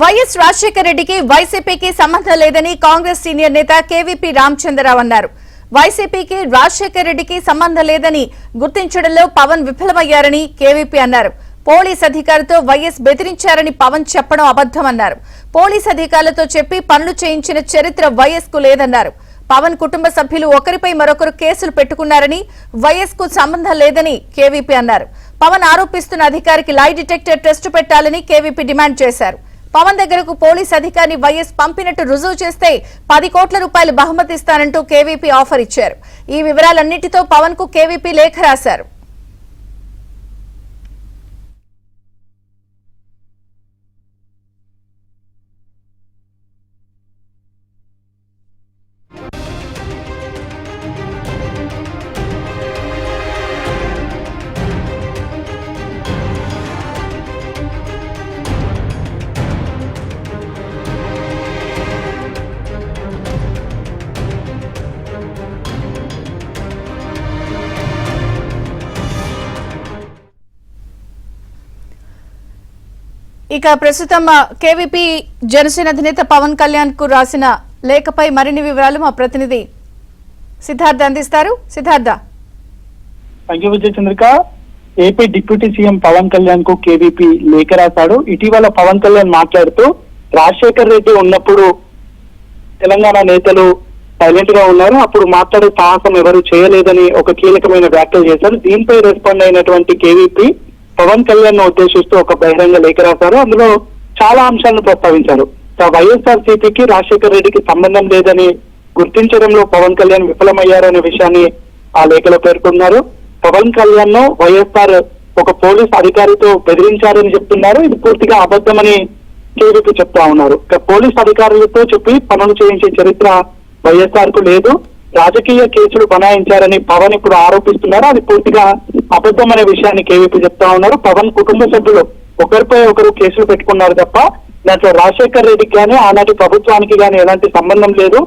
YS Rajasekhara రెడ్డికి వైసీపీకి సంబంధం లేదని కాంగ్రెస్ సీనియర్ నేత కేవీపీ రామచంద్రరావు అన్నారు. వైసీపీకి రాజశేఖర రెడ్డికి సంబంధం లేదని గుర్తించడంలో పవన్ విఫలమయ్యారని కేవీపీ అన్నారు. పోలీస్ అధికారులతో వైఎస్ బెదిరించారని పవన్ చెప్పడం అబద్దమన్నారు. పోలీస్ అధికారులతో చెప్పి పనులు చేయించిన చరిత్ర వైఎస్ కు లేదన్నారు. పవన్ కుటుంబ సభ్యులు ఒకరిపై మరొకరు కేసులు పెట్టుకున్నారని, వైఎస్ కు సంబంధం లేదని కేవీపీ అన్నారు. పవన్ ఆరోపిస్తున్న అధికారికి లై డిటెక్టర్ టెస్ట్ పెట్టాలని కేవీపీ డిమాండ్ చేశారు. పవన్ దగ్గరకు పోలీస్ అధికారిని వైఎస్ పంపినట్టు రుజువు చేస్తే 10 కోట్ల రూపాయలు బహుమతి ఇస్తానంటూ కేవీపీ ఆఫర్ ఇచ్చారు. ఈ వివరాలన్నింటితో పవన్ కు కేవీపీ లేఖ రాశారు. ఇక ప్రస్తుతం కేవీపీ జనసేన అధినేత పవన్ కళ్యాణ్ కు రాసిన లేఖపై మరిన్ని వివరాలు మా ప్రతినిధి సిద్ధార్థ అందిస్తారు. Siddhartha. Vijaya Chandrika, AP deputy CM Pawan Kalyan కు కేవీపీ లేఖ రాశాడు. ఇటీవల పవన్ కళ్యాణ్ మాట్లాడుతూ రాజశేఖర్ రెడ్డి ఉన్నప్పుడు తెలంగాణ నేతలు సైలెంట్ గా ఉన్నారు, అప్పుడు మాట్లాడే సాహసం ఎవరు చేయలేదని ఒక కీలకమైన వ్యాఖ్యలు చేశారు. దీనిపై రెస్పాండ్ అయినటువంటి కేవీపీ పవన్ కళ్యాణ్ ను ఉద్దేశిస్తూ ఒక బహిరంగ లేఖ రాశారు. అందులో చాలా అంశాలను ప్రస్తావించారు. వైఎస్ఆర్ సిపికి రాజశేఖర్ రెడ్డికి సంబంధం లేదని గుర్తించడంలో పవన్ కళ్యాణ్ విఫలమయ్యారనే విషయాన్ని ఆ లేఖలో పేర్కొన్నారు. పవన్ కళ్యాణ్ ను వైఎస్ఆర్ ఒక పోలీస్ అధికారితో బెదిరించారని చెప్తున్నారు. ఇది పూర్తిగా అబద్ధమని కేవీపీ చెప్తా ఉన్నారు. పోలీస్ అధికారులతో చెప్పి పనులు చేయించే చరిత్ర వైఎస్ఆర్ కు లేదు, రాజకీయ కేసులు బనాయించారని పవన్ ఇప్పుడు ఆరోపిస్తున్నారు. అది పూర్తిగా అబద్ధం అనే విషయాన్ని కేవీపీ చెప్తా ఉన్నారు. పవన్ కుటుంబ సభ్యులు ఒకరిపై ఒకరు కేసులు పెట్టుకున్నారు తప్ప దాంట్లో రాజశేఖర్ రెడ్డికి కానీ ఆనాటి ప్రభుత్వానికి కానీ ఎలాంటి సంబంధం లేదు.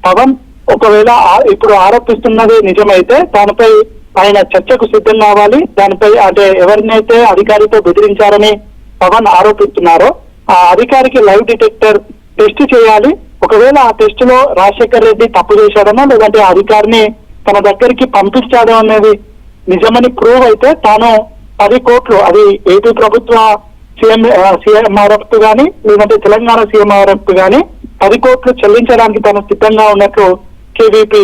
పవన్ ఒకవేళ ఇప్పుడు ఆరోపిస్తున్నది నిజమైతే దానిపై ఆయన చర్చకు సిద్ధం కావాలి. దానిపై అంటే ఎవరినైతే అధికారితో బెదిరించారని పవన్ ఆరోపిస్తున్నారో ఆ అధికారికి లైవ్ డిటెక్టర్ టెస్ట్ చేయాలి. ఒకవేళ ఆ టెస్ట్ లో రాజశేఖర్ రెడ్డి తప్పు చేశాడనో లేదంటే అధికారిని తన దగ్గరికి పంపించాడో అనేది నిజమని ప్రూవ్ అయితే తాను 10 కోట్లు, అది ఏపీ ప్రభుత్వ సీఎంఆర్ఎఫ్ గానీ లేదంటే తెలంగాణ సీఎంఆర్ఎఫ్ గానీ 10 కోట్లు చెల్లించడానికి తాను సిద్ధంగా ఉన్నట్లు కేవీపీ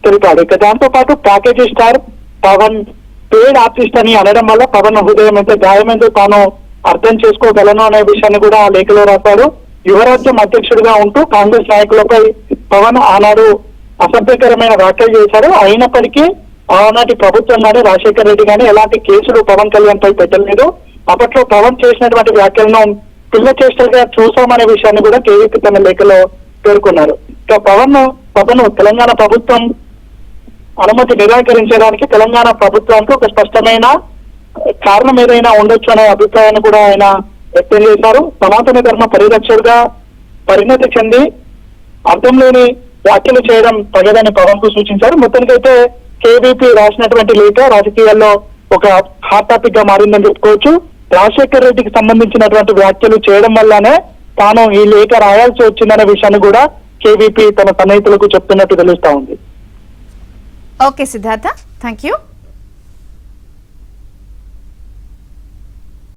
తెలిపాడు. ఇక దాంతో పాటు package star Pavan paid artist అని అనడం వల్ల పవన్ హృదయం ఎంత గాయమైందో తాను అర్థం చేసుకోగలను అనే విషయాన్ని కూడా ఆ లేఖలో రాశాడు. యువరాజ్యం అధ్యక్షుడిగా ఉంటూ కాంగ్రెస్ నాయకులపై పవన్ ఆనాడు అసభ్యకరమైన వ్యాఖ్యలు చేశారు. అయినప్పటికీ ఆనాటి ప్రభుత్వం కానీ రాజశేఖర్ రెడ్డి కానీ ఎలాంటి కేసులు పవన్ కళ్యాణ్ పై పెట్టలేదు. అప్పట్లో పవన్ చేసినటువంటి వ్యాఖ్యలను పిల్ల చేష్టలుగా చూసామనే విషయాన్ని కూడా కేవీపీ తన లేఖలో పేర్కొన్నారు. ఇక పవన్ తెలంగాణ ప్రభుత్వం అనుమతి నిరాకరించడానికి తెలంగాణ ప్రభుత్వానికి ఒక స్పష్టమైన కారణం ఏదైనా ఉండొచ్చు అనే అభిప్రాయాన్ని కూడా ఆయన వ్యక్తం చేశారు. సనాతన ధర్మ పరిరక్షకుడిగా పరిణతి చెంది అర్థం లేని వ్యాఖ్యలు చేయడం తగదని పవన్ కు సూచించారు. మొత్తానికైతే కేవీపీ రాసినటువంటి లేఖ రాజకీయాల్లో ఒక హాట్ టాపిక్ గా మారిందని చెప్పుకోవచ్చు. రాజశేఖర్ రెడ్డికి సంబంధించినటువంటి వ్యాఖ్యలు చేయడం వల్లనే తాను ఈ లేఖ రాయాల్సి వచ్చిందనే విషయాన్ని కూడా కేవీపీ తన సన్నిహితులకు చెప్తున్నట్టు తెలుస్తా ఉంది. Okay Siddhartha, thank you.